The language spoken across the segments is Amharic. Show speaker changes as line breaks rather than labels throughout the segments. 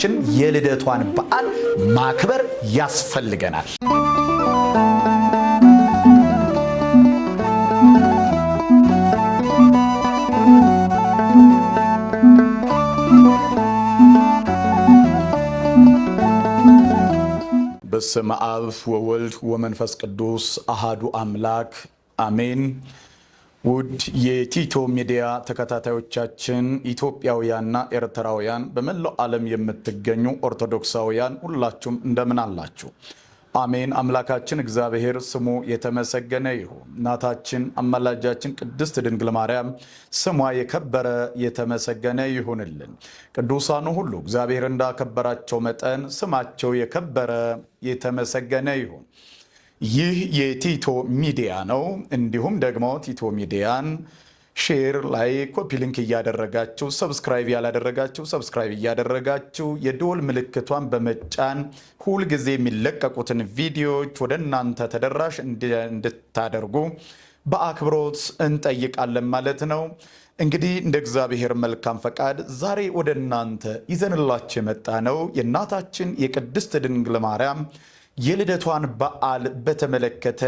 የእመቤታችን የልደቷን በዓል ማክበር ያስፈልገናል። በስመ አብ ወወልድ ወመንፈስ ቅዱስ አሃዱ አምላክ አሜን። ውድ የቲቶ ሚዲያ ተከታታዮቻችን ኢትዮጵያውያንና ኤርትራውያን በመላው ዓለም የምትገኙ ኦርቶዶክሳውያን ሁላችሁም እንደምን አላችሁ? አሜን። አምላካችን እግዚአብሔር ስሙ የተመሰገነ ይሁን። እናታችን አማላጃችን ቅድስት ድንግል ማርያም ስሟ የከበረ የተመሰገነ ይሁንልን። ቅዱሳኑ ሁሉ እግዚአብሔር እንዳከበራቸው መጠን ስማቸው የከበረ የተመሰገነ ይሁን። ይህ የቲቶ ሚዲያ ነው። እንዲሁም ደግሞ ቲቶ ሚዲያን ሼር ላይ ኮፒ ሊንክ እያደረጋችሁ ሰብስክራይብ ያላደረጋችሁ ሰብስክራይብ እያደረጋችሁ የደወል ምልክቷን በመጫን ሁል ጊዜ የሚለቀቁትን ቪዲዮዎች ወደ እናንተ ተደራሽ እንድታደርጉ በአክብሮት እንጠይቃለን ማለት ነው። እንግዲህ እንደ እግዚአብሔር መልካም ፈቃድ ዛሬ ወደ እናንተ ይዘንላችሁ የመጣ ነው የእናታችን የቅድስት ድንግል ማርያም የልደቷን በዓል በተመለከተ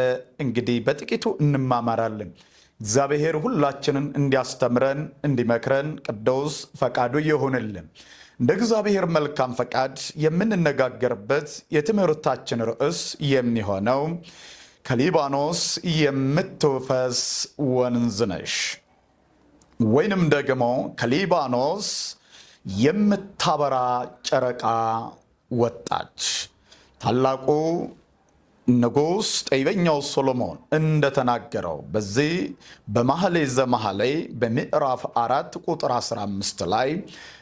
እንግዲህ በጥቂቱ እንማማራለን። እግዚአብሔር ሁላችንን እንዲያስተምረን እንዲመክረን ቅዱስ ፈቃዱ ይሁንልን። እንደ እግዚአብሔር መልካም ፈቃድ የምንነጋገርበት የትምህርታችን ርዕስ የሚሆነው ከሊባኖስ የምትፈስ ወንዝ ነሽ ወይንም ደግሞ ከሊባኖስ የምታበራ ጨረቃ ወጣች። ታላቁ ንጉሥ ጠቢበኛው ሶሎሞን እንደተናገረው በዚህ በመኃልየ ዘመኃልይ በምዕራፍ 4 ቁጥር 15 ላይ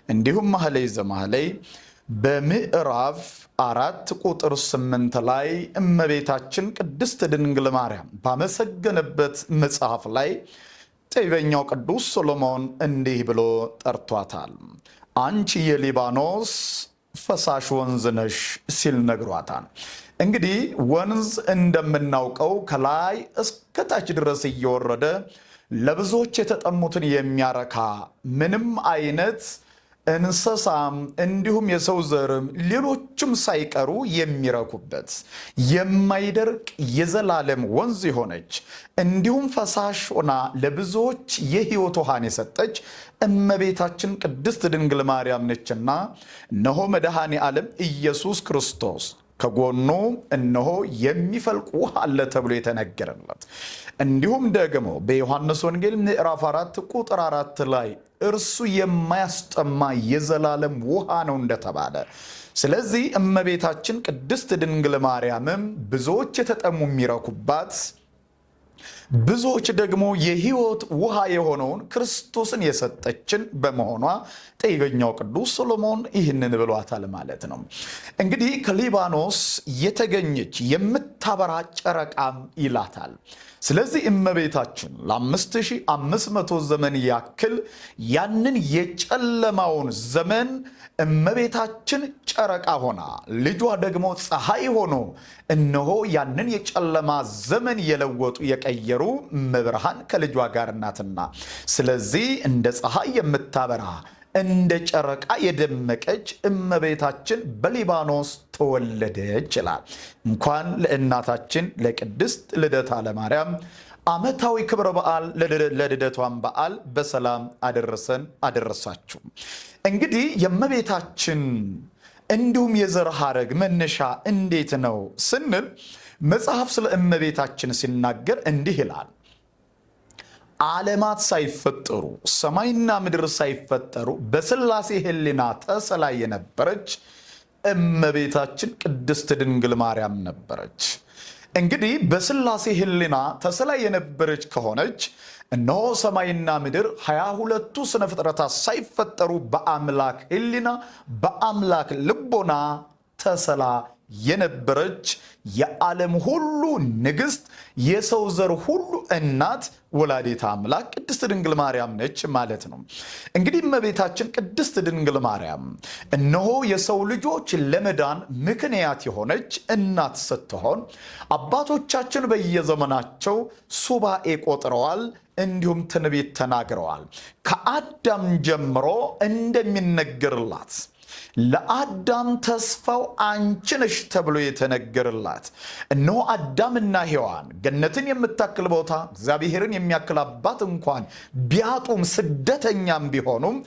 እንዲሁም መኃልየ ዘመኃልይ በምዕራፍ 4 ቁጥር 8 ላይ እመቤታችን ቅድስት ድንግል ማርያም ባመሰገነበት መጽሐፍ ላይ ጠቢበኛው ቅዱስ ሶሎሞን እንዲህ ብሎ ጠርቷታል። አንቺ የሊባኖስ ፈሳሽ ወንዝ ነሽ ሲል ነግሯታል። እንግዲህ ወንዝ እንደምናውቀው ከላይ እስከ ታች ድረስ እየወረደ ለብዙዎች የተጠሙትን የሚያረካ ምንም አይነት እንስሳም እንዲሁም የሰው ዘርም ሌሎችም ሳይቀሩ የሚረኩበት የማይደርቅ የዘላለም ወንዝ የሆነች እንዲሁም ፈሳሽ ሆና ለብዙዎች የሕይወት ውሃን የሰጠች እመቤታችን ቅድስት ድንግል ማርያም ነችና እነሆ መድኃኔ ዓለም ኢየሱስ ክርስቶስ ከጎኑ እነሆ የሚፈልቅ ውሃ አለ ተብሎ የተነገረለት። እንዲሁም ደግሞ በዮሐንስ ወንጌል ምዕራፍ 4 ቁጥር 4 ላይ እርሱ የማያስጠማ የዘላለም ውሃ ነው እንደተባለ፣ ስለዚህ እመቤታችን ቅድስት ድንግል ማርያምም ብዙዎች የተጠሙ የሚረኩባት ብዙዎች ደግሞ የሕይወት ውሃ የሆነውን ክርስቶስን የሰጠችን በመሆኗ ጠቢበኛው ቅዱስ ሶሎሞን ይህንን ብሏታል ማለት ነው። እንግዲህ ከሊባኖስ የተገኘች የምታበራ ጨረቃም ይላታል። ስለዚህ እመቤታችን ለ5500 ዘመን ያክል ያንን የጨለማውን ዘመን እመቤታችን ጨረቃ ሆና ልጇ ደግሞ ፀሐይ ሆኖ እነሆ ያንን የጨለማ ዘመን የለወጡ የቀየሩ መብርሃን ከልጇ ጋር ናትና፣ ስለዚህ እንደ ፀሐይ የምታበራ እንደ ጨረቃ የደመቀች እመቤታችን በሊባኖስ ተወለደች ይላል። እንኳን ለእናታችን ለቅድስት ልደታ ለማርያም ዓመታዊ ክብረ በዓል ለልደቷን በዓል በሰላም አደረሰን አደረሳችሁ። እንግዲህ የእመቤታችን እንዲሁም የዘር ሐረግ መነሻ እንዴት ነው ስንል መጽሐፍ ስለ እመቤታችን ሲናገር እንዲህ ይላል። ዓለማት ሳይፈጠሩ ሰማይና ምድር ሳይፈጠሩ በሥላሴ ሕሊና ተስላ የነበረች እመቤታችን ቅድስት ድንግል ማርያም ነበረች። እንግዲህ በሥላሴ ሕሊና ተስላ የነበረች ከሆነች እነሆ ሰማይና ምድር 22ቱ ስነ ፍጥረታት ሳይፈጠሩ በአምላክ ሕሊና በአምላክ ልቦና ተስላ የነበረች የዓለም ሁሉ ንግሥት የሰው ዘር ሁሉ እናት ወላዲተ አምላክ ቅድስት ድንግል ማርያም ነች ማለት ነው። እንግዲህ እመቤታችን ቅድስት ድንግል ማርያም እነሆ የሰው ልጆች ለመዳን ምክንያት የሆነች እናት ስትሆን አባቶቻችን በየዘመናቸው ሱባኤ ቆጥረዋል፣ እንዲሁም ትንቢት ተናግረዋል። ከአዳም ጀምሮ እንደሚነገርላት ለአዳም ተስፋው አንቺ ነሽ ተብሎ የተነገረላት እነሆ አዳምና ሔዋን ገነትን የምታክል ቦታ እግዚአብሔርን የሚያክል አባት እንኳን ቢያጡም ስደተኛም ቢሆኑም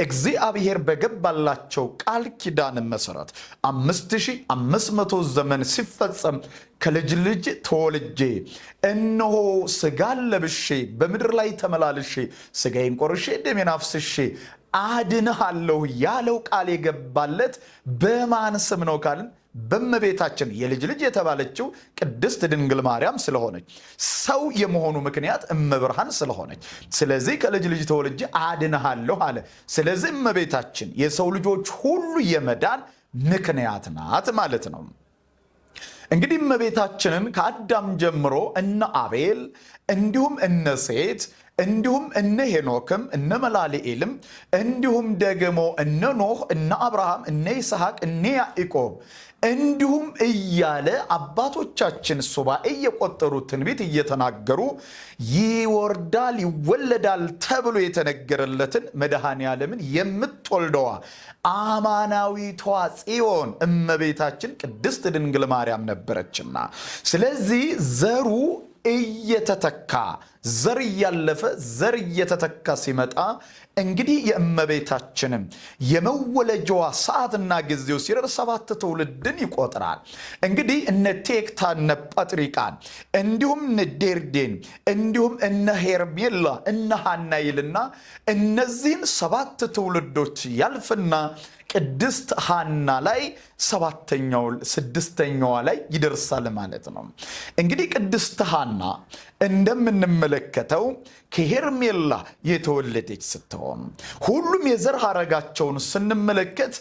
እግዚአብሔር በገባላቸው ቃል ኪዳን መሰረት 5500 ዘመን ሲፈጸም ከልጅ ልጅ ተወልጄ እነሆ ስጋን ለብሼ በምድር ላይ ተመላልሼ ስጋዬን ቆርሼ ደሜን አፍስሼ አድንሃለሁ ያለው ቃል የገባለት በማን ስም ነው ካልን በእመቤታችን የልጅ ልጅ የተባለችው ቅድስት ድንግል ማርያም ስለሆነች ሰው የመሆኑ ምክንያት እመብርሃን ስለሆነች ስለዚህ ከልጅ ልጅ ተወልጄ አድንሃለሁ አለ። ስለዚህ እመቤታችን የሰው ልጆች ሁሉ የመዳን ምክንያት ናት ማለት ነው። እንግዲህ እመቤታችንን ከአዳም ጀምሮ እነ አቤል እንዲሁም እነ ሴት እንዲሁም እነ ሄኖክም እነ መላልኤልም እንዲሁም ደግሞ እነ ኖህ እነ አብርሃም እነ ይስሐቅ እነ ያዕቆብ እንዲሁም እያለ አባቶቻችን ሱባኤ የቆጠሩ ትንቢት እየተናገሩ ይወርዳል ይወለዳል ተብሎ የተነገረለትን መድኃኔ ዓለምን የምትወልደዋ አማናዊቷ ጽዮን እመቤታችን ቅድስት ድንግል ማርያም ነበረችና ስለዚህ ዘሩ እየተተካ ዘር እያለፈ ዘር እየተተካ ሲመጣ እንግዲህ የእመቤታችንም የመወለጃዋ ሰዓትና ጊዜው ሲደርስ 7 ትውልድን ይቆጥራል። እንግዲህ እነ ቴክታ እነ ጳጥሪቃን እንዲሁም እነ ዴርዴን እንዲሁም እነ ሄርሜላ እነ ሐና ይልና እነዚህን 7 ትውልዶች ያልፍና ቅድስት ሐና ላይ 6ኛዋ ላይ ይደርሳል ማለት ነው። እንግዲህ ቅድስት ሐና እንደምንመለከተው ከሄርሜላ የተወለደች ስትሆን ሁሉም የዘር ሐረጋቸውን ስንመለከት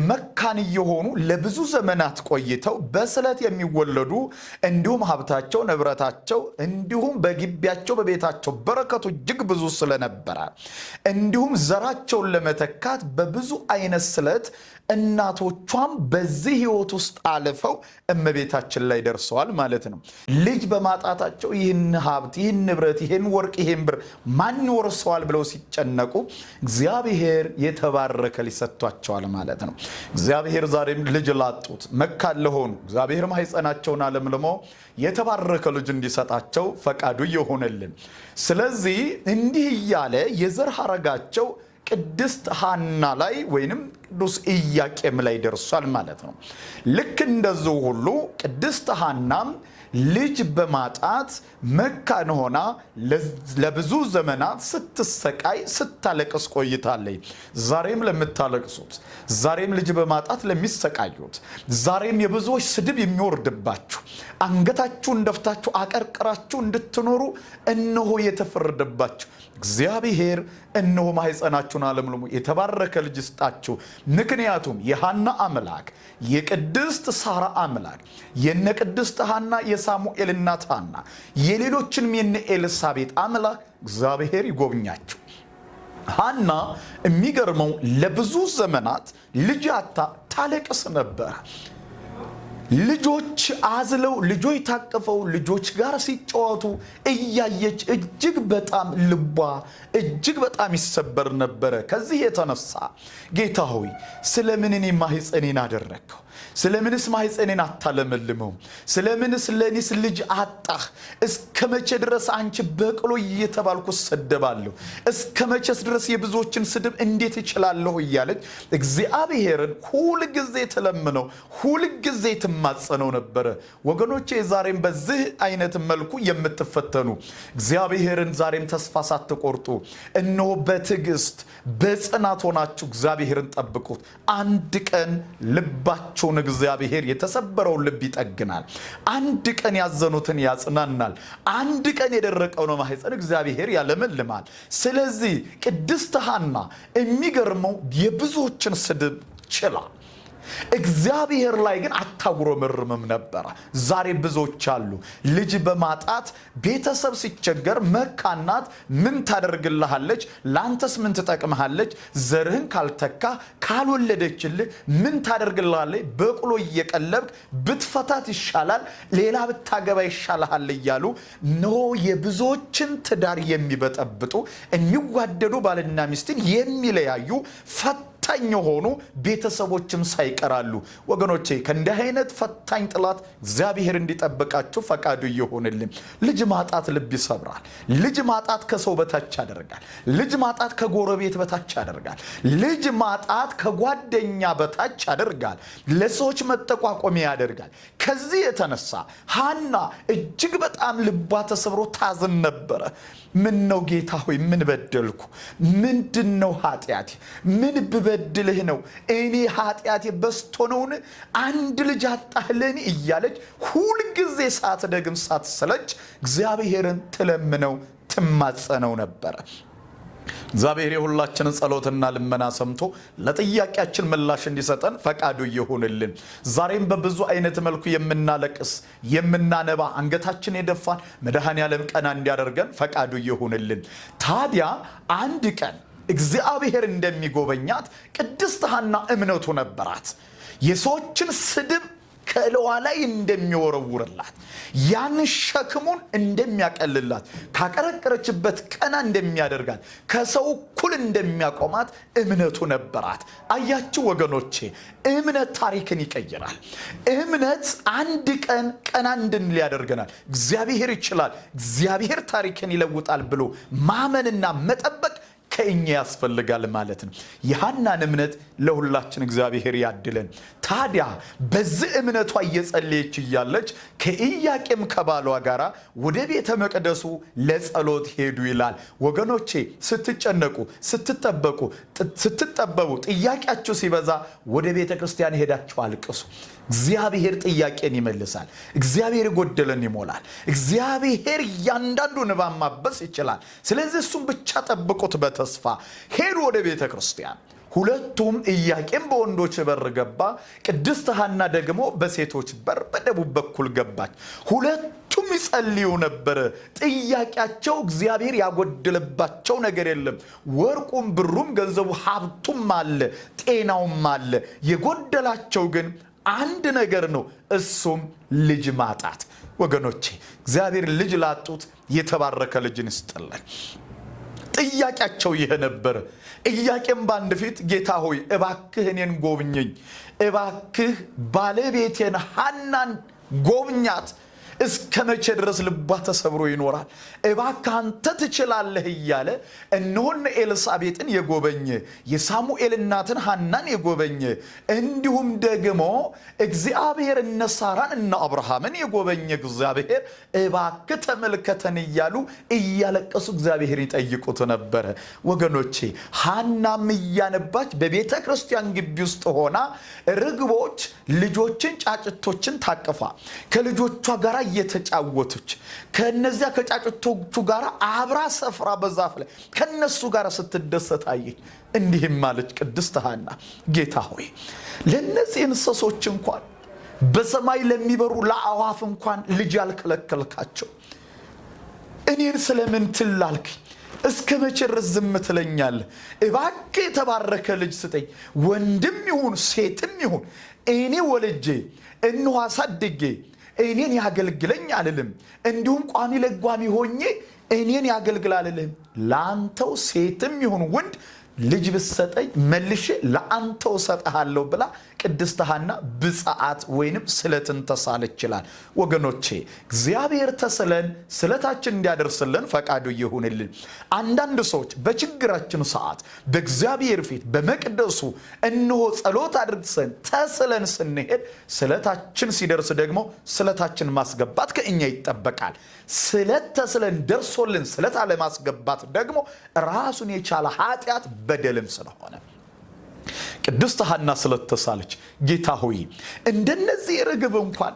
መካን የሆኑ ለብዙ ዘመናት ቆይተው በስለት የሚወለዱ እንዲሁም ሀብታቸው ንብረታቸው እንዲሁም በግቢያቸው በቤታቸው በረከቱ እጅግ ብዙ ስለነበረ እንዲሁም ዘራቸውን ለመተካት በብዙ አይነት ስለት እናቶቿም በዚህ ህይወት ውስጥ አልፈው እመቤታችን ላይ ደርሰዋል ማለት ነው። ልጅ በማጣታቸው ይህን ሀብት ይህን ንብረት ይህን ወርቅ ይህን ብር ማን ወርሰዋል ብለው ሲጨነቁ እግዚአብሔር የተባረከ ሊሰጥቷቸዋል ማለት ነው። እግዚአብሔር ዛሬም ልጅ ላጡት መካን ለሆኑ እግዚአብሔር ማህፀናቸውን አለምልሞ የተባረከ ልጅ እንዲሰጣቸው ፈቃዱ ይሆንልን። ስለዚህ እንዲህ እያለ የዘር ሐረጋቸው ቅድስት ሐና ላይ ወይንም ቅዱስ ኢያቄም ላይ ደርሷል ማለት ነው። ልክ እንደዚሁ ሁሉ ቅድስት ሐናም ልጅ በማጣት መካን ሆና ለብዙ ዘመናት ስትሰቃይ ስታለቅስ ቆይታለች። ዛሬም ለምታለቅሱት፣ ዛሬም ልጅ በማጣት ለሚሰቃዩት፣ ዛሬም የብዙዎች ስድብ የሚወርድባችሁ አንገታችሁን ደፍታችሁ አቀርቅራችሁ እንድትኖሩ እነሆ የተፈረደባችሁ እግዚአብሔር እነሆ ማህፀናችሁን አለምልሞ የተባረከ ልጅ ይስጣችሁ። ምክንያቱም የሐና አምላክ የቅድስት ሳራ አምላክ የነ ቅድስት ሐና የሳሙኤል እናት ሐና የሌሎችንም የነ ኤልሳቤጥ አምላክ እግዚአብሔር ይጎብኛችሁ። ሐና የሚገርመው ለብዙ ዘመናት ልጅ አታ ታለቅስ ነበር። ልጆች አዝለው ልጆች ታቀፈው ልጆች ጋር ሲጫወቱ እያየች እጅግ በጣም ልቧ እጅግ በጣም ይሰበር ነበር። ከዚህ የተነሳ ጌታ ሆይ ስለምን እኔ ማህፀኔን አደረከው? ስለምንስ ማህፀኔን አታለመልመው? ስለምንስ ለኔስ ልጅ አጣህ? እስከመቼ ድረስ አንቺ በቅሎ እየተባልኩ ሰደባለሁ? እስከመቼስ ድረስ የብዙዎችን ስድብ እንዴት ይችላለሁ? እያለች እግዚአብሔርን ሁሉ ጊዜ ተለምነው ሁሉ ጊዜ ትማጸነው ነበር። ወገኖቼ ዛሬም በዚህ አይነት መልኩ የምትፈተኑ እግዚአብሔርን ዛሬም ተስፋ ሳትቆርጡ እነሆ በትዕግስት በጽናት ሆናችሁ እግዚአብሔርን ጠብቁት። አንድ ቀን ልባችሁን እግዚአብሔር የተሰበረውን ልብ ይጠግናል። አንድ ቀን ያዘኑትን ያጽናናል። አንድ ቀን የደረቀውን ማህፀን እግዚአብሔር ያለመልማል። ስለዚህ ቅድስት ሐና የሚገርመው የብዙዎችን ስድብ ችላ እግዚአብሔር ላይ ግን አታጉረመርምም ነበር። ዛሬ ብዙዎች አሉ ልጅ በማጣት ቤተሰብ ሲቸገር መካናት ምን ታደርግልሃለች? ላንተስ ምን ትጠቅምሃለች? ዘርህን ካልተካ ካልወለደችልህ ምን ታደርግልሃለች? በቅሎ እየቀለብክ ብትፈታት ይሻላል፣ ሌላ ብታገባ ይሻልሃል እያሉ ነው የብዙዎችን ትዳር የሚበጠብጡ የሚዋደዱ ባልና ሚስትን የሚለያዩ ፈታኝ የሆኑ ቤተሰቦችም ሳይቀራሉ። ወገኖቼ ከእንዲህ አይነት ፈታኝ ጥላት እግዚአብሔር እንዲጠብቃችሁ ፈቃዱ ይሁንልን። ልጅ ማጣት ልብ ይሰብራል። ልጅ ማጣት ከሰው በታች ያደርጋል። ልጅ ማጣት ከጎረቤት በታች ያደርጋል። ልጅ ማጣት ከጓደኛ በታች ያደርጋል። ለሰዎች መጠቋቆሚያ ያደርጋል። ከዚህ የተነሳ ሐና እጅግ በጣም ልቧ ተሰብሮ ታዝን ነበረ። ምን ነው ጌታ ሆይ ምን በደልኩ? ምንድነው ኃጢአቴ? ምን ብበድልህ ነው? እኔ ኃጢአቴ በስቶ ነውን? አንድ ልጅ አጣህልኝ እያለች ሁል ጊዜ ሳትደግም ሳትሰለች እግዚአብሔርን ትለምነው ትማጸነው ነበር። እግዚአብሔር የሁላችንን ጸሎትና ልመና ሰምቶ ለጥያቄያችን ምላሽ እንዲሰጠን ፈቃዱ ይሁንልን። ዛሬም በብዙ አይነት መልኩ የምናለቅስ የምናነባ አንገታችን የደፋን መድኃኔዓለም ቀና እንዲያደርገን ፈቃዱ ይሁንልን። ታዲያ አንድ ቀን እግዚአብሔር እንደሚጎበኛት ቅድስት ሐና እምነቱ ነበራት። የሰዎችን ስድብ ከእለዋ ላይ እንደሚወረውርላት፣ ያን ሸክሙን እንደሚያቀልላት፣ ካቀረቀረችበት ቀና እንደሚያደርጋት፣ ከሰው እኩል እንደሚያቆማት እምነቱ ነበራት። አያችሁ ወገኖቼ፣ እምነት ታሪክን ይቀይራል። እምነት አንድ ቀን ቀና እንድንል ያደርገናል። እግዚአብሔር ይችላል፣ እግዚአብሔር ታሪክን ይለውጣል ብሎ ማመንና መጠበቅ ከእኛ ያስፈልጋል ማለት ነው። የሐናን እምነት ለሁላችን እግዚአብሔር ያድለን። ታዲያ በዚህ እምነቷ እየጸለየች እያለች ከኢያቄም ከባሏ ጋር ወደ ቤተ መቅደሱ ለጸሎት ሄዱ ይላል። ወገኖቼ ስትጨነቁ፣ ስትጠበቡ፣ ጥያቄያችሁ ሲበዛ ወደ ቤተ ክርስቲያን ሄዳችሁ አልቅሱ። እግዚአብሔር ጥያቄን ይመልሳል። እግዚአብሔር ጎደለን ይሞላል። እግዚአብሔር እያንዳንዱ እንባ ማበስ ይችላል። ስለዚህ እሱም ብቻ ጠብቁት በተስፋ ሄዱ ወደ ቤተ ክርስቲያን። ሁለቱም ኢያቄም በወንዶች በር ገባ፣ ቅድስት ሐና ደግሞ በሴቶች በር በደቡብ በኩል ገባች። ሁለቱም ይጸልዩ ነበር። ጥያቄያቸው እግዚአብሔር ያጎደለባቸው ነገር የለም። ወርቁም ብሩም ገንዘቡ ሀብቱም አለ፣ ጤናውም አለ። የጎደላቸው ግን አንድ ነገር ነው፣ እሱም ልጅ ማጣት። ወገኖቼ እግዚአብሔር ልጅ ላጡት የተባረከ ልጅን ይስጥልን። ጥያቄያቸው ይሄ ነበር። ኢያቄም በአንድ ፊት ጌታ ሆይ እባክህ እኔን ጎብኘኝ፣ እባክህ ባለቤቴን ሐናን ጎብኛት፣ እስከ መቼ ድረስ ልቧ ተሰብሮ ይኖራል? እባክህ አንተ ትችላለህ እያለ እነሆነ ኤልሳቤጥን የጎበኘ የሳሙኤል እናትን ሐናን የጎበኘ እንዲሁም ደግሞ እግዚአብሔር እነ ሳራን እነ አብርሃምን የጎበኘ እግዚአብሔር እባክህ ተመልከተን እያሉ እያለቀሱ እግዚአብሔር ይጠይቁት ነበረ። ወገኖቼ ሐናም እያነባች በቤተ ክርስቲያን ግቢ ውስጥ ሆና ርግቦች ልጆችን ጫጭቶችን ታቅፋ ከልጆቿ ጋር እየተጫወተች ከነዚያ ከጫጭቶቹ ጋር አብራ ሰፍራ በዛፍ ላይ ከነሱ ጋር ስትደሰት አየች። እንዲህም ማለች ቅድስት ሐና፣ ጌታ ሆይ ለነዚህ እንስሶች እንኳን በሰማይ ለሚበሩ ለአዋፍ እንኳን ልጅ ያልከለከልካቸው እኔን ስለምን ትላልክ? እስከ መቼ ዝም ትለኛለህ? እባክህ የተባረከ ልጅ ስጠኝ፣ ወንድም ይሁን ሴትም ይሁን እኔ ወልጄ እነሆ አሳድጌ እኔን ያገልግለኝ አልልም። እንዲሁም ቋሚ ለጓሚ ሆኜ እኔን ያገልግል አልልም። ለአንተው ሴትም ይሁን ወንድ ልጅ ብሰጠኝ መልሼ ለአንተው ሰጣለሁ ብላ ቅድስት ሐና ብጽዓት ወይንም ስለትን ተሳለች ይላል። ወገኖቼ እግዚአብሔር ተስለን ስለታችን እንዲያደርስልን ፈቃዱ ይሁንልን። አንዳንድ ሰዎች በችግራችን ሰዓት በእግዚአብሔር ፊት በመቅደሱ እነሆ ጸሎት አድርገን ተስለን ስንሄድ ስለታችን ሲደርስ ደግሞ ስለታችን ማስገባት ከእኛ ይጠበቃል። ስለት ተስለን ደርሶልን ስለት አለማስገባት ደግሞ ራሱን የቻለ ኃጢአት በደልም ስለሆነ ቅድስት ሐና ስለተሳለች ጌታ ሆይ እንደነዚህ ርግብ እንኳን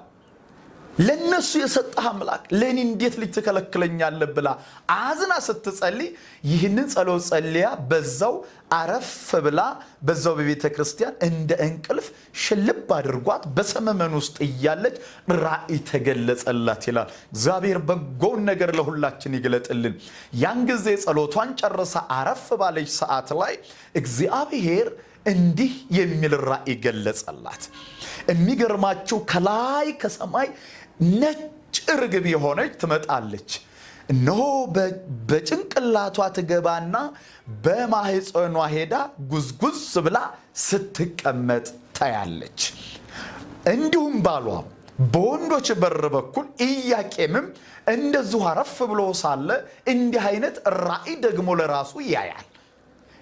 ለነሱ የሰጠህ አምላክ ለኔ እንዴት ልጅ ትከለክለኛለህ ብላ አዝና ስትጸልይ ይህንን ጸሎት ጸልያ በዛው አረፍ ብላ በዛው በቤተ ክርስቲያን እንደ እንቅልፍ ሽልብ አድርጓት በሰመመን ውስጥ እያለች ራእይ ተገለጸላት ይላል። እግዚአብሔር በጎውን ነገር ለሁላችን ይግለጥልን። ያን ጊዜ ጸሎቷን ጨርሳ አረፍ ባለች ሰዓት ላይ እግዚአብሔር እንዲህ የሚል ራእይ ገለጸላት። የሚገርማችሁ ከላይ ከሰማይ ነጭ ርግብ የሆነች ትመጣለች። እነሆ በጭንቅላቷ ትገባና በማህፀኗ ሄዳ ጉዝጉዝ ብላ ስትቀመጥ ታያለች። እንዲሁም ባሏ በወንዶች በር በኩል ኢያቄምም እንደዚሁ አረፍ ብሎ ሳለ እንዲህ አይነት ራእይ ደግሞ ለራሱ ያያል።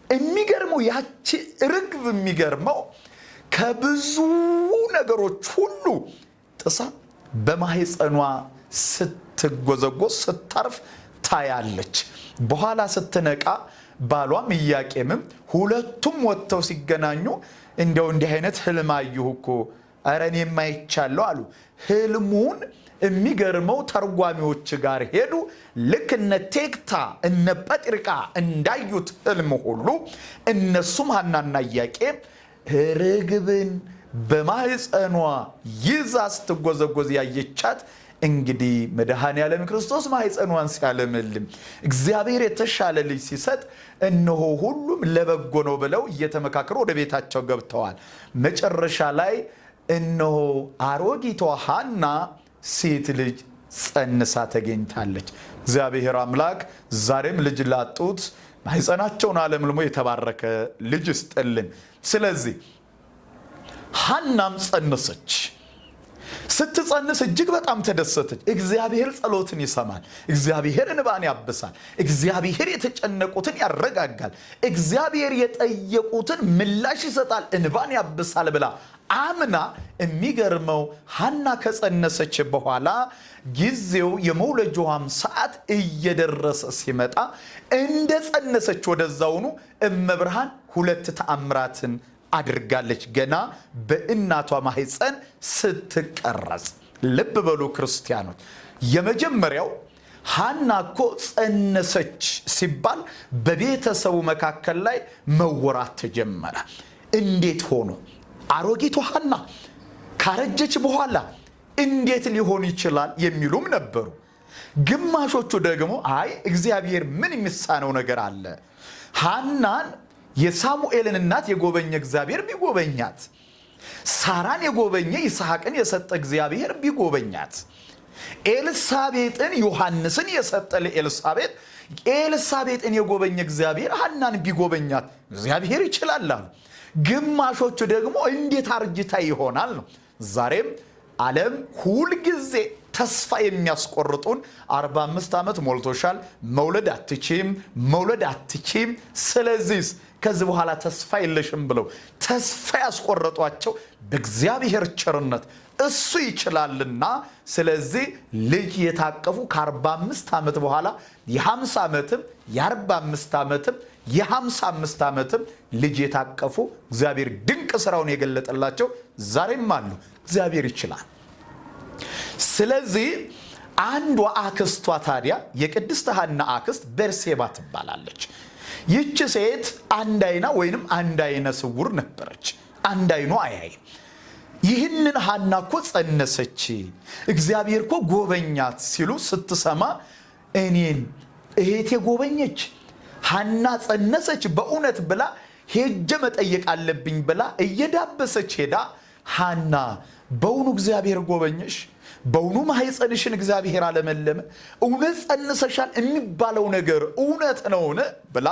የሚገርመው ያቺ ርግብ የሚገርመው ከብዙ ነገሮች ሁሉ ጥሳ በማህፀኗ ስትጎዘጎዝ ስታርፍ ታያለች። በኋላ ስትነቃ ባሏም ኢያቄምም ሁለቱም ወጥተው ሲገናኙ እንደው እንዲህ አይነት ህልም አየሁ እኮ ኧረ እኔም አይቻለሁ አሉ። ህልሙን የሚገርመው ተርጓሚዎች ጋር ሄዱ። ልክ እነ ቴክታ እነ ጴጥርቃ እንዳዩት ህልም ሁሉ እነሱም ሐናና ኢያቄም ርግብን በማህፀኗ ይዛ ስትጎዘጎዝ ያየቻት እንግዲህ መድኃኔዓለም ክርስቶስ ማህፀኗን ሲያለመልም እግዚአብሔር የተሻለ ልጅ ሲሰጥ እነሆ ሁሉም ለበጎ ነው ብለው እየተመካከሩ ወደ ቤታቸው ገብተዋል። መጨረሻ ላይ እነሆ አሮጊቷ ሐና ሴት ልጅ ጸንሳ ተገኝታለች። እግዚአብሔር አምላክ ዛሬም ልጅ ላጡት ማህፀናቸውን አለምልሞ የተባረከ ልጅ ይስጥልን። ስለዚህ ሐናም ጸነሰች። ስትጸንስ እጅግ በጣም ተደሰተች። እግዚአብሔር ጸሎትን ይሰማል። እግዚአብሔር እንባን ያብሳል። እግዚአብሔር የተጨነቁትን ያረጋጋል። እግዚአብሔር የጠየቁትን ምላሽ ይሰጣል፣ እንባን ያብሳል ብላ አምና የሚገርመው ሐና ከጸነሰች በኋላ ጊዜው የመውለጃዋም ሰዓት እየደረሰ ሲመጣ እንደ ጸነሰች ወደዛውኑ እመብርሃን ሁለት ተአምራትን አድርጋለች። ገና በእናቷ ማህፀን ስትቀረጽ ልብ በሉ ክርስቲያኖች። የመጀመሪያው ሐና እኮ ጸነሰች ሲባል በቤተሰቡ መካከል ላይ መወራት ተጀመረ። እንዴት ሆኖ አሮጊቷ ሐና ካረጀች በኋላ እንዴት ሊሆን ይችላል የሚሉም ነበሩ። ግማሾቹ ደግሞ አይ እግዚአብሔር ምን የሚሳነው ነገር አለ? ሐናን የሳሙኤልን እናት የጎበኘ እግዚአብሔር ቢጎበኛት፣ ሳራን የጎበኘ ይስሐቅን የሰጠ እግዚአብሔር ቢጎበኛት፣ ኤልሳቤጥን ዮሐንስን የሰጠ ለኤልሳቤጥ ኤልሳቤጥን የጎበኘ እግዚአብሔር ሐናን ቢጎበኛት እግዚአብሔር ይችላል አሉ። ግማሾቹ ደግሞ እንዴት አርጅታ ይሆናል ነው። ዛሬም ዓለም ሁልጊዜ ተስፋ የሚያስቆርጡን 45 ዓመት ሞልቶሻል፣ መውለድ አትችም፣ ስለዚህ ከዚህ በኋላ ተስፋ የለሽም ብለው ተስፋ ያስቆረጧቸው በእግዚአብሔር ቸርነት እሱ ይችላልና ስለዚህ ልጅ የታቀፉ ከ45 ዓመት በኋላ የ50 ዓመትም የ45 ዓመትም የ55 ዓመትም ልጅ የታቀፉ እግዚአብሔር ድንቅ ስራውን የገለጠላቸው ዛሬም አሉ። እግዚአብሔር ይችላል። ስለዚህ አንዷ አክስቷ ታዲያ የቅድስት ሐና አክስት በርሴባ ትባላለች። ይህች ሴት አንድ አይና ወይንም አንድ አይነ ስውር ነበረች። አንድ አይኗ አያይም። ይህንን ሐና እኮ ጸነሰች፣ እግዚአብሔር እኮ ጎበኛት ሲሉ ስትሰማ እኔን እህቴ ጎበኘች፣ ሐና ጸነሰች በእውነት ብላ ሄጀ መጠየቅ አለብኝ ብላ እየዳበሰች ሄዳ ሐና በእውኑ እግዚአብሔር ጎበኘሽ? በእውኑ ማህፀንሽን እግዚአብሔር አለመለመ? እውነት ጸንሰሻል የሚባለው ነገር እውነት ነውን? ብላ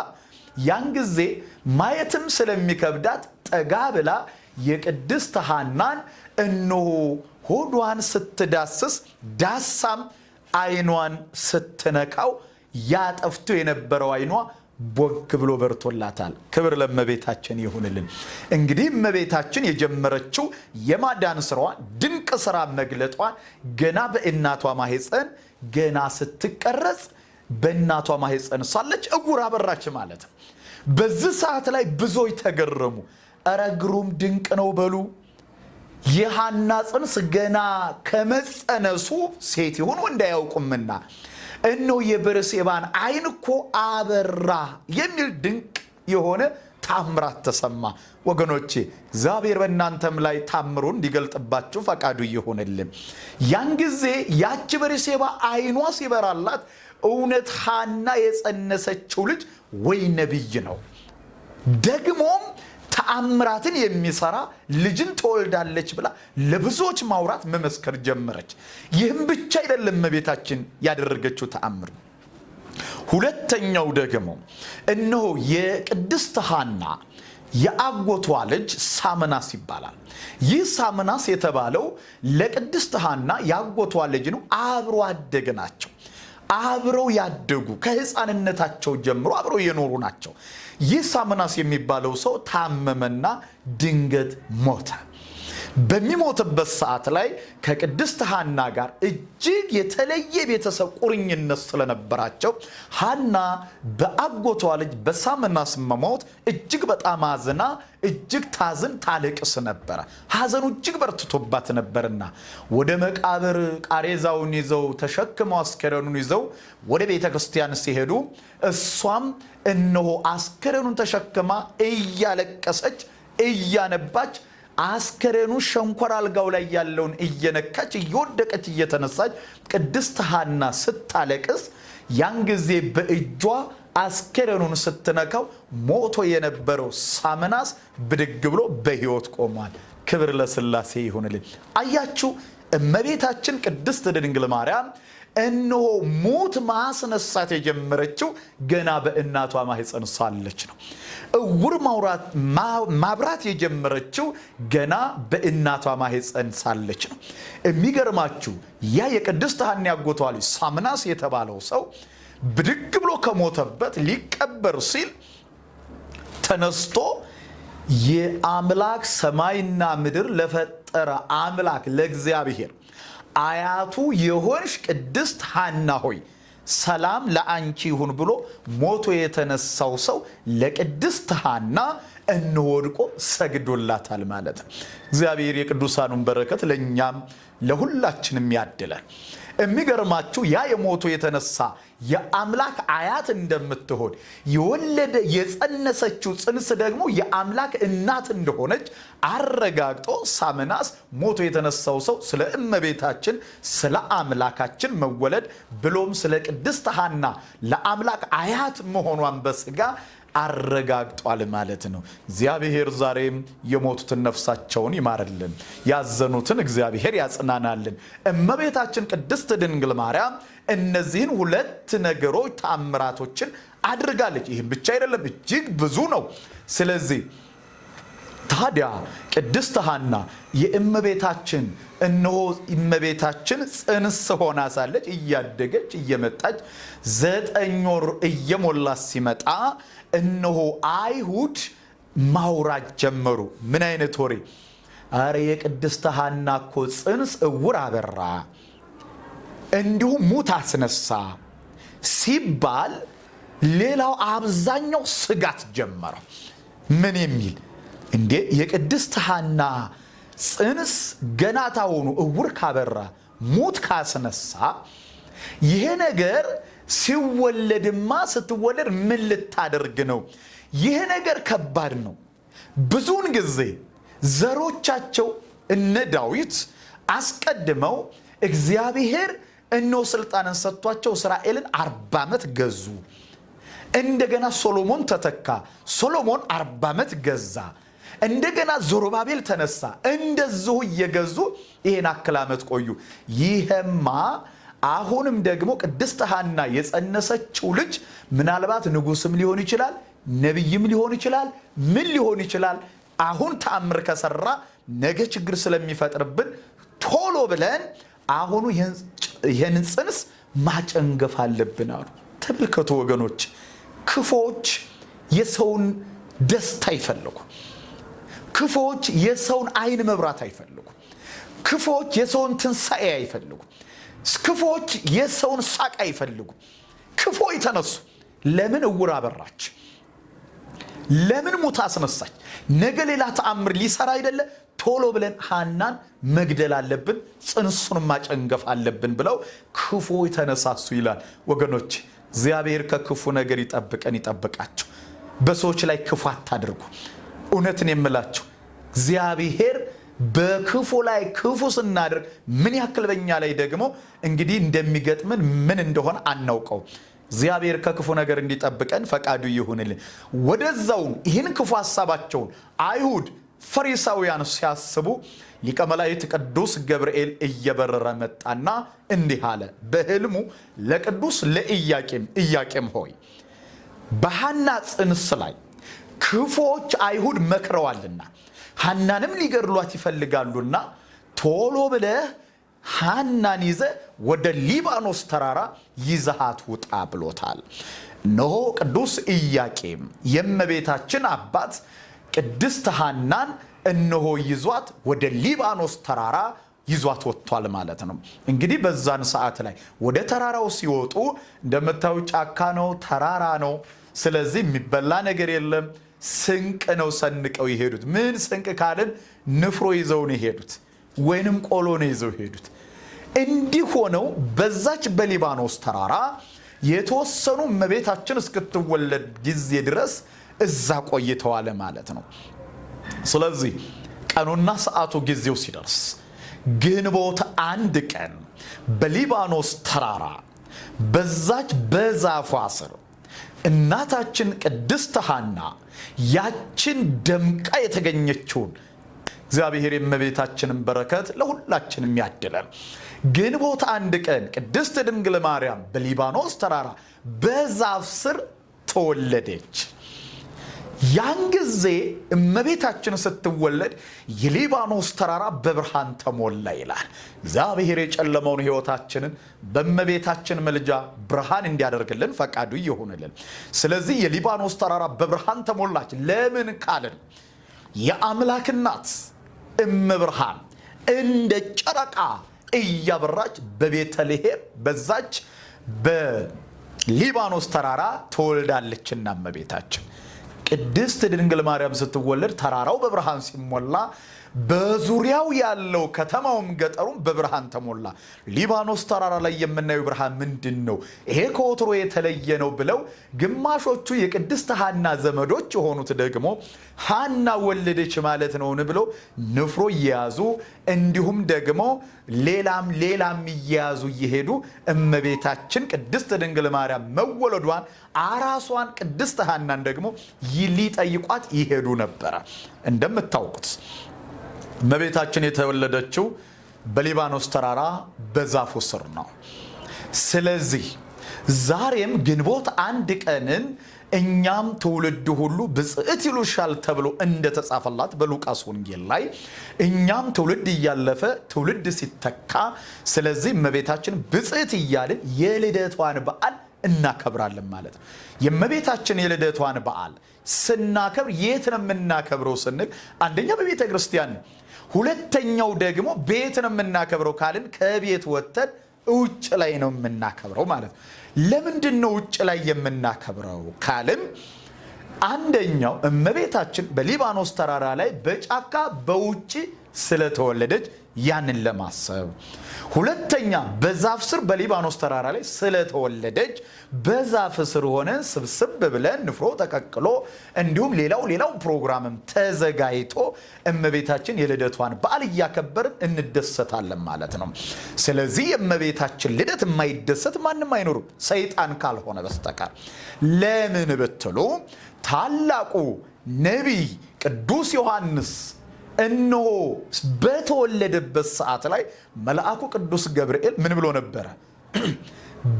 ያን ጊዜ ማየትም ስለሚከብዳት ጠጋ ብላ የቅድስት ሐናን እነሆ ሆዷን ስትዳስስ ዳሳም አይኗን ስትነካው ያጠፍቶ የነበረው አይኗ ቦግ ብሎ በርቶላታል። ክብር ለእመቤታችን ይሁንልን። እንግዲህ እመቤታችን የጀመረችው የማዳን ስራዋን ድንቅ ስራ መግለጧን ገና በእናቷ ማህፀን ገና ስትቀረጽ በእናቷ ማህፀን ሳለች እውር አበራች ማለት ነው። በዚህ ሰዓት ላይ ብዙዎች ተገረሙ። እረ ግሩም ድንቅ ነው በሉ። የሐና ጽንስ ገና ከመጸነሱ ሴት ይሁን ወንድ አያውቁምና እነሆ የበርሴባን አይን እኮ አበራ የሚል ድንቅ የሆነ ታምራት ተሰማ። ወገኖቼ እግዚአብሔር በእናንተም ላይ ታምሩን እንዲገልጥባችሁ ፈቃዱ ይሁንልን። ያን ጊዜ ያቺ በርሴባ አይኗ ሲበራላት እውነት ሐና የጸነሰችው ልጅ ወይ ነቢይ ነው፣ ደግሞም ተአምራትን የሚሰራ ልጅን ትወልዳለች ብላ ለብዙዎች ማውራት መመስከር ጀመረች። ይህም ብቻ አይደለም እመቤታችን ያደረገችው ተአምር። ሁለተኛው ደግሞ እነሆ የቅድስት ሐና የአጎቷ ልጅ ሳምናስ ይባላል። ይህ ሳምናስ የተባለው ለቅድስት ሐና የአጎቷ ልጅ ነው። አብሮ አደግ ናቸው። አብረው ያደጉ ከሕፃንነታቸው ጀምሮ አብረው የኖሩ ናቸው። ይህ ሳምናስ የሚባለው ሰው ታመመና ድንገት ሞተ። በሚሞትበት ሰዓት ላይ ከቅድስት ሐና ጋር እጅግ የተለየ ቤተሰብ ቁርኝነት ስለነበራቸው ሐና በአጎቷ ልጅ በሳምናስ መሞት እጅግ በጣም አዝና እጅግ ታዝን ታለቅስ ነበረ። ሐዘኑ እጅግ በርትቶባት ነበርና ወደ መቃብር ቃሬዛውን ይዘው ተሸክመው አስከሬኑን ይዘው ወደ ቤተ ክርስቲያን ሲሄዱ እሷም እነሆ አስከሬኑን ተሸክማ እያለቀሰች እያነባች አስከሬኑ ሸንኮር አልጋው ላይ ያለውን እየነካች እየወደቀች እየተነሳች ቅድስት ሐና ስታለቅስ ያን ጊዜ በእጇ አስከሬኑን ስትነካው ሞቶ የነበረው ሳምናስ ብድግ ብሎ በሕይወት ቆሟል። ክብር ለሥላሴ ይሁንልን። አያችሁ እመቤታችን ቅድስት ድንግል ማርያም እነሆ ሞት ማስነሳት የጀመረችው ገና በእናቷ ማህፀን ሳለች ነው። እውር ማብራት የጀመረችው ገና በእናቷ ማህፀን ሳለች ነው። የሚገርማችሁ ያ የቅድስት ሐና ያጎቷ ልጅ ሳምናስ የተባለው ሰው ብድግ ብሎ ከሞተበት ሊቀበር ሲል ተነስቶ የአምላክ ሰማይና ምድር ለፈጠረ አምላክ ለእግዚአብሔር አያቱ የሆንሽ ቅድስት ሐና ሆይ ሰላም ለአንቺ ይሁን ብሎ ሞቶ የተነሳው ሰው ለቅድስት ሐና እንወድቆ ሰግዶላታል ማለት ነው። እግዚአብሔር የቅዱሳኑን በረከት ለኛም ለሁላችንም ያድለን። የሚገርማችሁ ያ የሞቶ የተነሳ የአምላክ አያት እንደምትሆን የወለደ የጸነሰችው ጽንስ ደግሞ የአምላክ እናት እንደሆነች አረጋግጦ ሳምናስ ሞቶ የተነሳው ሰው ስለ እመቤታችን ስለ አምላካችን መወለድ ብሎም ስለ ቅድስት ሐና ለአምላክ አያት መሆኗን በስጋ አረጋግጧል ማለት ነው። እግዚአብሔር ዛሬም የሞቱትን ነፍሳቸውን ይማርልን፣ ያዘኑትን እግዚአብሔር ያጽናናልን። እመቤታችን ቅድስት ድንግል ማርያም እነዚህን ሁለት ነገሮች ተአምራቶችን አድርጋለች። ይህም ብቻ አይደለም፣ እጅግ ብዙ ነው። ስለዚህ ታዲያ ቅድስት ሐና የእመቤታችን እነሆ እመቤታችን ጽንስ ሆና ሳለች እያደገች እየመጣች 9 ወር እየሞላት ሲመጣ እነሆ አይሁድ ማውራት ጀመሩ። ምን አይነት ወሬ? አረ የቅድስት ሐና እኮ ጽንስ እውር አበራ እንዲሁም ሙት አስነሳ ሲባል ሌላው አብዛኛው ስጋት ጀመረ። ምን የሚል እንዴ? የቅድስት ሐና ጽንስ ገና ታውኑ እውር ካበራ ሙት ካስነሳ ይሄ ነገር ሲወለድማ ስትወለድ ምን ልታደርግ ነው? ይሄ ነገር ከባድ ነው። ብዙውን ጊዜ ዘሮቻቸው እነ ዳዊት አስቀድመው እግዚአብሔር እነሆ ስልጣንን ሰጥቷቸው እስራኤልን 40 ዓመት ገዙ። እንደገና ሶሎሞን ተተካ። ሶሎሞን 40 ዓመት ገዛ። እንደገና ዞሮባቤል ተነሳ። እንደዚሁ እየገዙ ይሄን አክል ዓመት ቆዩ። ይሄማ አሁንም ደግሞ ቅድስት ሐና የጸነሰችው ልጅ ምናልባት ንጉስም ሊሆን ይችላል፣ ነብይም ሊሆን ይችላል፣ ምን ሊሆን ይችላል። አሁን ተአምር ከሰራ ነገ ችግር ስለሚፈጥርብን ቶሎ ብለን አሁኑ ይህን ጽንስ ማጨንገፍ አለብን አሉ። ተመልከቱ ወገኖች፣ ክፎች የሰውን ደስታ አይፈልጉ። ክፎች የሰውን አይን መብራት አይፈልጉ። ክፎች የሰውን ትንሣኤ አይፈልጉ። ክፎች የሰውን ሳቅ አይፈልጉ። ክፎች ተነሱ። ለምን እውር አበራች? ለምን ሙት አስነሳች? ነገ ሌላ ተአምር ሊሰራ አይደለ? ቶሎ ብለን ሐናን መግደል አለብን፣ ጽንሱን ማጨንገፍ አለብን ብለው ክፎች ተነሳሱ ይላል። ወገኖች እግዚአብሔር ከክፉ ነገር ይጠብቀን፣ ይጠብቃቸው። በሰዎች ላይ ክፉ አታድርጉ። እውነትን የምላቸው እግዚአብሔር በክፉ ላይ ክፉ ስናደርግ ምን ያክል በእኛ ላይ ደግሞ እንግዲህ እንደሚገጥምን ምን እንደሆነ አናውቀው። እግዚአብሔር ከክፉ ነገር እንዲጠብቀን ፈቃዱ ይሁንልን። ወደዛው ይህን ክፉ ሐሳባቸውን አይሁድ ፈሪሳውያን ሲያስቡ ሊቀ መላእክት ቅዱስ ገብርኤል እየበረረ መጣና እንዲህ አለ በሕልሙ ለቅዱስ ለኢያቄም ሆይ በሐና ጽንስ ላይ ክፉዎች አይሁድ መክረዋልና ሐናንም ሊገድሏት ይፈልጋሉና ቶሎ ብለህ ሐናን ይዘህ ወደ ሊባኖስ ተራራ ይዘሃት ውጣ ብሎታል። እነሆ ቅዱስ ኢያቄም የእመቤታችን አባት ቅድስት ሐናን እነሆ ይዟት ወደ ሊባኖስ ተራራ ይዟት ወጥቷል ማለት ነው። እንግዲህ በዛን ሰዓት ላይ ወደ ተራራው ሲወጡ እንደምታዩ ጫካ ነው፣ ተራራ ነው። ስለዚህ የሚበላ ነገር የለም። ስንቅ ነው ሰንቀው የሄዱት። ምን ስንቅ ካልን ንፍሮ ይዘው ነው የሄዱት፣ ወይንም ቆሎ ነው ይዘው የሄዱት። እንዲህ ሆነው በዛች በሊባኖስ ተራራ የተወሰኑ እመቤታችን እስክትወለድ ጊዜ ድረስ እዛ ቆይተዋል ማለት ነው። ስለዚህ ቀኑና ሰዓቱ ጊዜው ሲደርስ ግንቦት 1 ቀን በሊባኖስ ተራራ በዛች በዛፏ ስር እናታችን ቅድስት ሐና ያችን ደምቃ የተገኘችውን እግዚአብሔር የእመቤታችንን በረከት ለሁላችንም ያድለን። ግንቦት 1 ቀን ቅድስት ድንግል ማርያም በሊባኖስ ተራራ በዛፍ ስር ተወለደች። ያን ጊዜ እመቤታችን ስትወለድ የሊባኖስ ተራራ በብርሃን ተሞላ ይላል። እግዚአብሔር የጨለመውን ሕይወታችንን በእመቤታችን ምልጃ ብርሃን እንዲያደርግልን ፈቃዱ ይሁንልን። ስለዚህ የሊባኖስ ተራራ በብርሃን ተሞላች። ለምን ካልን የአምላክ እናት እመብርሃን እንደ ጨረቃ እያበራች በቤተልሔም በዛች በሊባኖስ ተራራ ተወልዳለችና እመቤታችን ቅድስት ድንግል ማርያም ስትወለድ ተራራው በብርሃን ሲሞላ በዙሪያው ያለው ከተማውም ገጠሩም በብርሃን ተሞላ። ሊባኖስ ተራራ ላይ የምናየው ብርሃን ምንድነው? ይሄ ከወትሮ የተለየ ነው ብለው ግማሾቹ የቅድስት ሐና ዘመዶች የሆኑት ደግሞ ሐና ወለደች ማለት ነውን ብለው ንፍሮ እየያዙ እንዲሁም ደግሞ ሌላም እየያዙ እየሄዱ እመቤታችን ቅድስት ድንግል ማርያም መወለዷን አራሷን ቅድስት ሐናን ደግሞ ሊጠይቋት ይሄዱ ነበረ። እንደምታውቁት እመቤታችን የተወለደችው በሊባኖስ ተራራ በዛፉ ስር ነው። ስለዚህ ዛሬም ግንቦት 1 ቀንን እኛም ትውልድ ሁሉ ብጽዕት ይሉሻል ተብሎ እንደተጻፈላት በሉቃስ ወንጌል ላይ እኛም ትውልድ እያለፈ ትውልድ ሲተካ፣ ስለዚህ እመቤታችን ብጽዕት እያልን የልደቷን በዓል እናከብራለን ማለት ነው። የእመቤታችን የልደቷን በዓል ስናከብር የት ነው የምናከብረው ስንል አንደኛ በቤተ ክርስቲያን ነው። ሁለተኛው ደግሞ ቤት ነው የምናከብረው ካልን ከቤት ወጥተን ውጭ ላይ ነው የምናከብረው ማለት ነው። ለምንድን ነው ውጭ ላይ የምናከብረው ካልን አንደኛው እመቤታችን በሊባኖስ ተራራ ላይ በጫካ በውጭ ስለተወለደች ያንን ለማሰብ፣ ሁለተኛ በዛፍ ስር በሊባኖስ ተራራ ላይ ስለተወለደች በዛፍ ስር ሆነን ስብስብ ብለን ንፍሮ ተቀቅሎ እንዲሁም ሌላው ፕሮግራምም ተዘጋጅቶ እመቤታችን የልደቷን በዓል እያከበርን እንደሰታለን ማለት ነው። ስለዚህ የእመቤታችን ልደት የማይደሰት ማንም አይኖርም ሰይጣን ካልሆነ በስተቀር። ለምን ብትሉ ታላቁ ነቢይ ቅዱስ ዮሐንስ እነሆ በተወለደበት ሰዓት ላይ መልአኩ ቅዱስ ገብርኤል ምን ብሎ ነበረ?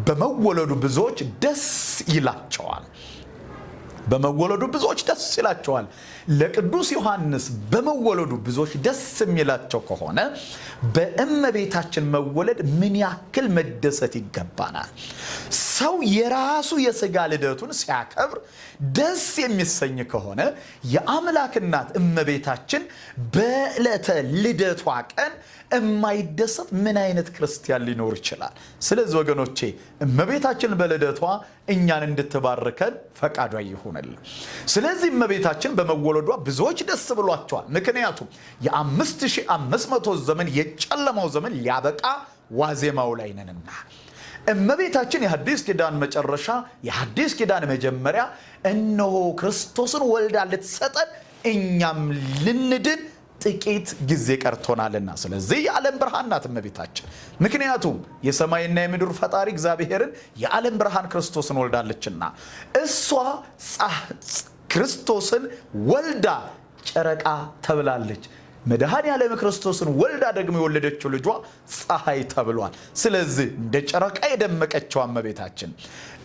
በመወለዱ ብዙዎች ደስ ይላቸዋል። በመወለዱ ብዙዎች ደስ ይላቸዋል። ለቅዱስ ዮሐንስ በመወለዱ ብዙዎች ደስ የሚላቸው ከሆነ በእመቤታችን መወለድ ምን ያክል መደሰት ይገባናል። ሰው የራሱ የሥጋ ልደቱን ሲያከብር ደስ የሚሰኝ ከሆነ የአምላክ እናት እመቤታችን በዕለተ ልደቷ ቀን የማይደሰት ምን አይነት ክርስቲያን ሊኖር ይችላል? ስለዚህ ወገኖቼ እመቤታችን በልደቷ እኛን እንድትባርከን ፈቃዷ ይሁንልን። ስለዚህ እመቤታችን በመወለዷ ብዙዎች ደስ ብሏቸዋል። ምክንያቱም የ5500 ዘመን የጨለማው ዘመን ሊያበቃ ዋዜማው ላይ ነንና። እመቤታችን የሐዲስ ኪዳን መጨረሻ የሐዲስ ኪዳን መጀመሪያ እነሆ ክርስቶስን ወልዳ ልትሰጠን እኛም ልንድን ጥቂት ጊዜ ቀርቶናልና። ስለዚህ የዓለም ብርሃን ናት እመቤታችን። ምክንያቱም የሰማይና የምድር ፈጣሪ እግዚአብሔርን የዓለም ብርሃን ክርስቶስን ወልዳለችና እሷ ክርስቶስን ወልዳ ጨረቃ ተብላለች። መድኃኔ ዓለም ክርስቶስን ወልዳ ደግሞ የወለደችው ልጇ ፀሐይ ተብሏል። ስለዚህ እንደ ጨረቃ የደመቀችው እመቤታችን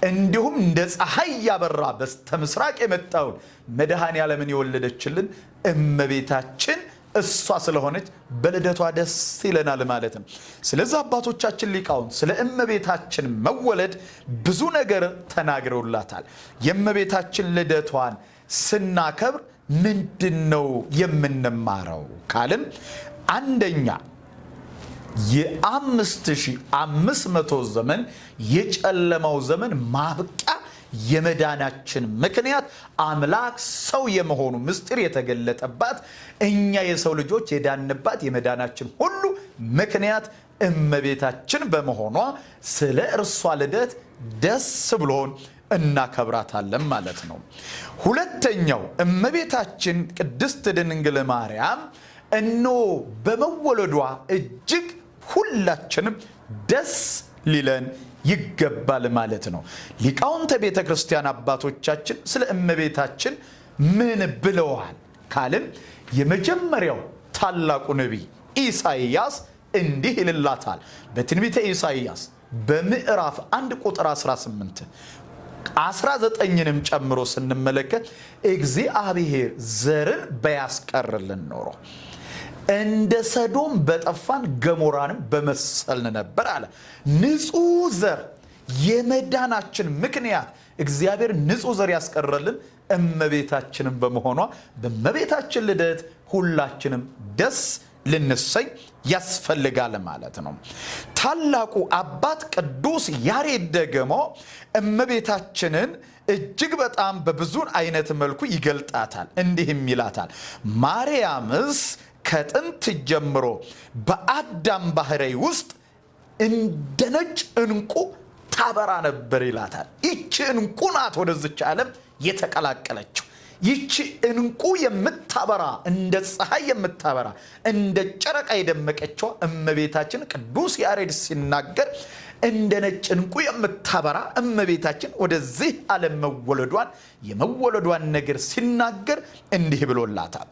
እንዲሁም እንደ ፀሐይ ያበራ በስተምስራቅ የመጣውን መድኃኔ ዓለምን የወለደችልን እመቤታችን እሷ ስለሆነች በልደቷ ደስ ይለናል ማለት ነው። ስለዚህ አባቶቻችን ሊቃውንት ስለ እመቤታችን መወለድ ብዙ ነገር ተናግረውላታል። የእመቤታችን ልደቷን ስናከብር ምንድነው የምንማረው ካልን አንደኛ የ5500 ዘመን የጨለማው ዘመን ማብቂያ የመዳናችን ምክንያት አምላክ ሰው የመሆኑ ምስጢር የተገለጠባት እኛ የሰው ልጆች የዳንባት የመዳናችን ሁሉ ምክንያት እመቤታችን በመሆኗ ስለ እርሷ ልደት ደስ ብሎን እናከብራታለን ማለት ነው። ሁለተኛው እመቤታችን ቅድስት ድንግል ማርያም እነሆ በመወለዷ እጅግ ሁላችንም ደስ ሊለን ይገባል ማለት ነው። ሊቃውንተ ቤተ ክርስቲያን አባቶቻችን ስለ እመቤታችን ምን ብለዋል ካልን የመጀመሪያው ታላቁ ነቢይ ኢሳይያስ እንዲህ ይልላታል። በትንቢተ ኢሳይያስ በምዕራፍ 1 ቁጥር 18 19ንም ጨምሮ ስንመለከት እግዚአብሔር ዘርን በያስቀርልን ኖሮ እንደ ሰዶም በጠፋን ገሞራንም በመሰልን ነበር አለ። ንጹህ ዘር የመዳናችን ምክንያት እግዚአብሔር ንጹህ ዘር ያስቀረልን እመቤታችንን በመሆኗ በእመቤታችን ልደት ሁላችንም ደስ ልንሰኝ ያስፈልጋል ማለት ነው። ታላቁ አባት ቅዱስ ያሬድ ደግሞ እመቤታችንን እጅግ በጣም በብዙ አይነት መልኩ ይገልጣታል። እንዲህም ይላታል፣ ማርያምስ ከጥንት ጀምሮ በአዳም ባህሪ ውስጥ እንደ ነጭ ዕንቁ ታበራ ነበር ይላታል። ይቺ ዕንቁ ናት ወደዚች ዓለም የተቀላቀለችው። ይቺ ዕንቁ የምታበራ እንደ ፀሐይ የምታበራ እንደ ጨረቃ የደመቀችው እመቤታችን ቅዱስ ያሬድ ሲናገር እንደ ነጭ ዕንቁ የምታበራ እመቤታችን ወደዚህ ዓለም መወለዷን የመወለዷን ነገር ሲናገር እንዲህ ብሎላታል።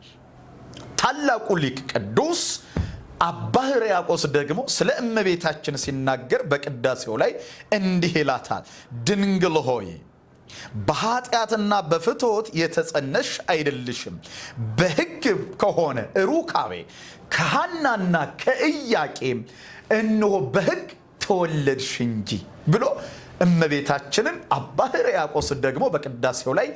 ታላቁ ሊቅ ቅዱስ አባ ሕርያቆስ ደግሞ ስለ እመቤታችን ሲናገር በቅዳሴው ላይ እንዲህ ይላታል፣ ድንግል ሆይ በኃጢአትና በፍትወት የተጸነሽ አይደልሽም፣ በሕግ ከሆነ ሩካቤ ከሐናና ከኢያቄም እነሆ በሕግ ተወለድሽ እንጂ ብሎ እመቤታችንን አባ ሕርያቆስ ደግሞ በቅዳሴው ላይ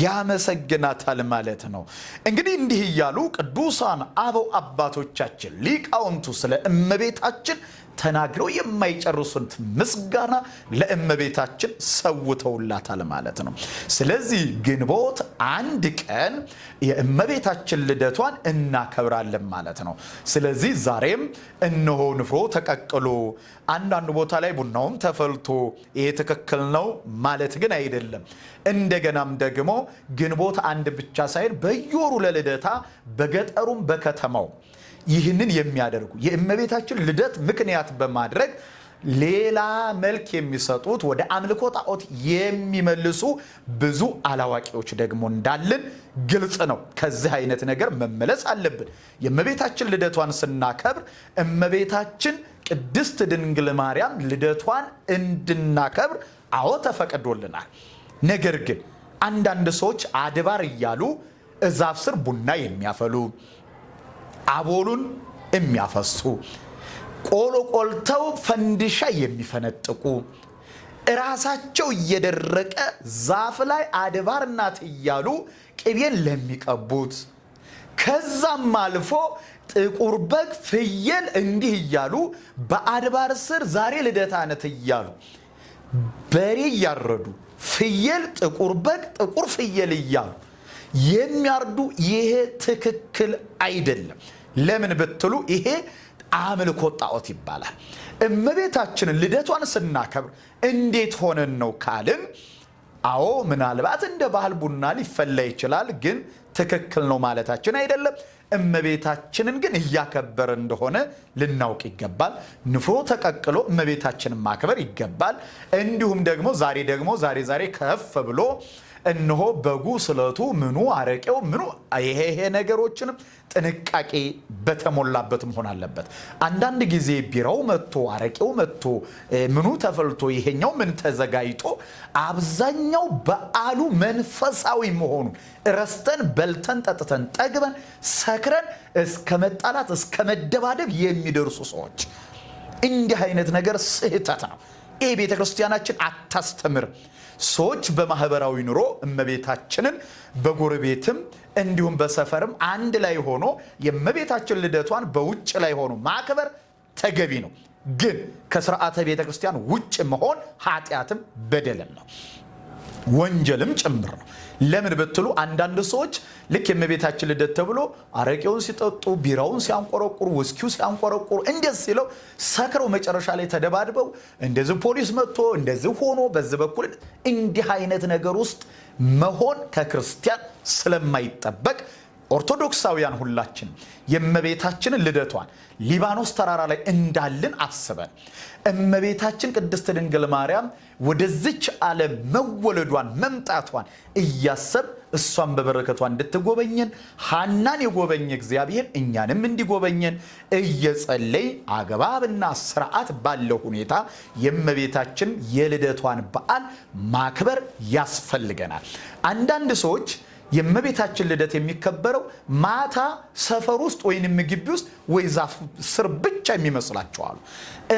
ያመሰግናታል ማለት ነው። እንግዲህ እንዲህ እያሉ ቅዱሳን አበው አባቶቻችን ሊቃውንቱ ስለ እመቤታችን ተናግረው የማይጨርሱት ምስጋና ለእመቤታችን ሰውተውላታል ማለት ነው። ስለዚህ ግንቦት 1 ቀን የእመቤታችን ልደቷን እናከብራለን ማለት ነው። ስለዚህ ዛሬም እነሆ ንፍሮ ተቀቅሎ አንዳንድ ቦታ ላይ ቡናውም ተፈልቶ ይሄ ትክክል ነው ማለት ግን አይደለም። እንደገናም ደግሞ ግንቦት 1 ብቻ ሳይሆን በየወሩ ለልደታ በገጠሩም በከተማው ይህንን የሚያደርጉ የእመቤታችን ልደት ምክንያት በማድረግ ሌላ መልክ የሚሰጡት ወደ አምልኮ ጣዖት የሚመልሱ ብዙ አላዋቂዎች ደግሞ እንዳለን ግልጽ ነው። ከዚህ አይነት ነገር መመለስ አለብን። የእመቤታችን ልደቷን ስናከብር እመቤታችን ቅድስት ድንግል ማርያም ልደቷን እንድናከብር አዎ ተፈቅዶልናል። ነገር ግን አንዳንድ ሰዎች አድባር እያሉ እዛፍ ስር ቡና የሚያፈሉ አቦሉን የሚያፈሱ ቆሎ ቆልተው ፈንዲሻ የሚፈነጥቁ ራሳቸው እየደረቀ ዛፍ ላይ አድባር ናት እያሉ ቅቤን ለሚቀቡት ከዛም አልፎ ጥቁር በግ ፍየል እንዲህ እያሉ በአድባር ስር ዛሬ ልደታ ናት እያሉ በሬ እያረዱ ፍየል ጥቁር በግ ጥቁር ፍየል እያሉ የሚያርዱ ይሄ ትክክል አይደለም። ለምን ብትሉ ይሄ አምልኮ ጣዖት ይባላል። እመቤታችንን ልደቷን ስናከብር እንዴት ሆነን ነው ካልን አዎ ምናልባት እንደ ባህል ቡና ሊፈላ ይችላል፣ ግን ትክክል ነው ማለታችን አይደለም። እመቤታችንን ግን እያከበር እንደሆነ ልናውቅ ይገባል። ንፍሮ ተቀቅሎ እመቤታችንን ማክበር ይገባል። እንዲሁም ደግሞ ዛሬ ከፍ ብሎ እነሆ በጉ ስለቱ ምኑ አረቄው ምኑ ይሄ ነገሮችንም ጥንቃቄ በተሞላበት መሆን አለበት። አንዳንድ ጊዜ ቢራው መጥቶ አረቄው መጥቶ ምኑ ተፈልቶ ይሄኛው ምን ተዘጋጅቶ አብዛኛው በዓሉ መንፈሳዊ መሆኑ ረስተን በልተን ጠጥተን ጠግበን ሰክረን እስከ መጣላት እስከ መደባደብ የሚደርሱ ሰዎች እንዲህ አይነት ነገር ስህተት ነው። ይሄ ቤተክርስቲያናችን አታስተምር። ሰዎች በማህበራዊ ኑሮ እመቤታችንን በጎረቤትም እንዲሁም በሰፈርም አንድ ላይ ሆኖ የእመቤታችን ልደቷን በውጭ ላይ ሆኖ ማክበር ተገቢ ነው። ግን ከሥርዓተ ቤተክርስቲያን ውጭ መሆን ኃጢአትም በደልም ነው፣ ወንጀልም ጭምር ነው። ለምን ብትሉ አንዳንድ ሰዎች ልክ የእመቤታችን ልደት ተብሎ አረቄውን ሲጠጡ ቢራውን ሲያንቆረቁሩ ውስኪው ሲያንቆረቁሩ እንደዚህ ሲለው ሰክረው መጨረሻ ላይ ተደባድበው እንደዚህ ፖሊስ መጥቶ እንደዚህ ሆኖ በዚህ በኩል እንዲህ አይነት ነገር ውስጥ መሆን ከክርስቲያን ስለማይጠበቅ ኦርቶዶክሳውያን ሁላችን የእመቤታችንን ልደቷን ሊባኖስ ተራራ ላይ እንዳልን አስበን እመቤታችን ቅድስት ድንግል ማርያም ወደዚች ዓለም መወለዷን መምጣቷን እያሰብ እሷን በበረከቷ እንድትጎበኘን ሐናን የጎበኘ እግዚአብሔር እኛንም እንዲጎበኘን እየጸለይ አግባብና ስርዓት ባለው ሁኔታ የእመቤታችን የልደቷን በዓል ማክበር ያስፈልገናል። አንዳንድ ሰዎች የእመቤታችን ልደት የሚከበረው ማታ ሰፈር ውስጥ ወይንም ግቢ ውስጥ ወይ ዛፍ ስር ብቻ የሚመስላቸው አሉ።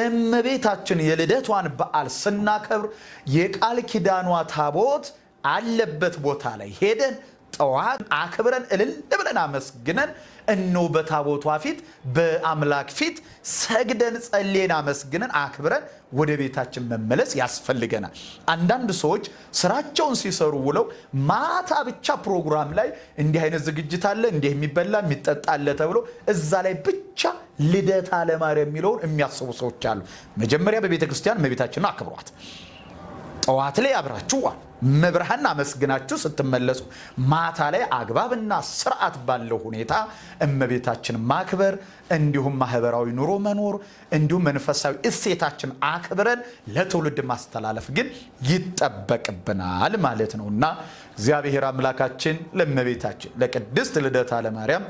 እመቤታችን የልደቷን በዓል ስናከብር የቃል ኪዳኗ ታቦት አለበት ቦታ ላይ ሄደን ጠዋት አክብረን እልል ብለን አመስግነን እነሆ በታቦቷ ፊት በአምላክ ፊት ሰግደን ጸልየን አመስግነን አክብረን ወደ ቤታችን መመለስ ያስፈልገናል። አንዳንድ ሰዎች ስራቸውን ሲሰሩ ውለው ማታ ብቻ ፕሮግራም ላይ እንዲህ አይነት ዝግጅት አለ እንዲህ የሚበላ የሚጠጣ አለ ተብሎ እዛ ላይ ብቻ ልደታ ለማርያም የሚለውን የሚያስቡ ሰዎች አሉ። መጀመሪያ በቤተ ክርስቲያን እመቤታችንን አክብሯት። ጠዋት ላይ አብራችሁ መብርሃን አመስግናችሁ ስትመለሱ ማታ ላይ አግባብና ስርዓት ባለው ሁኔታ እመቤታችን ማክበር እንዲሁም ማህበራዊ ኑሮ መኖር እንዲሁም መንፈሳዊ እሴታችን አክብረን ለትውልድ ማስተላለፍ ግን ይጠበቅብናል ማለት ነውና እግዚአብሔር አምላካችን ለእመቤታችን ለቅድስት ልደታ ለማርያም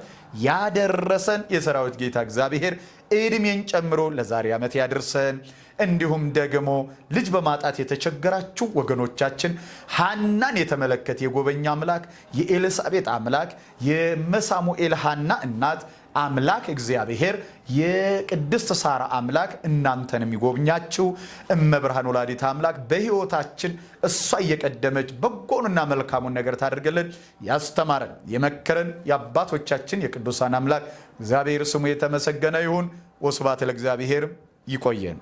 ያደረሰን የሰራዊት ጌታ እግዚአብሔር እድሜን ጨምሮ ለዛሬ ዓመት ያደርሰን። እንዲሁም ደግሞ ልጅ በማጣት የተቸገራችሁ ወገኖቻችን ሐናን የተመለከተ የጎበኛ አምላክ የኤልሳቤጥ አምላክ የመሳሙኤል ሐና እናት አምላክ እግዚአብሔር የቅድስት ሳራ አምላክ እናንተንም ይጎብኛችሁ። እመብርሃን ወላዲተ አምላክ በሕይወታችን እሷ እየቀደመች በጎንና መልካሙን ነገር ታደርገልን። ያስተማረን የመከረን የአባቶቻችን የቅዱሳን አምላክ እግዚአብሔር ስሙ የተመሰገነ ይሁን። ወስብሐት ለእግዚአብሔር። ይቆየን።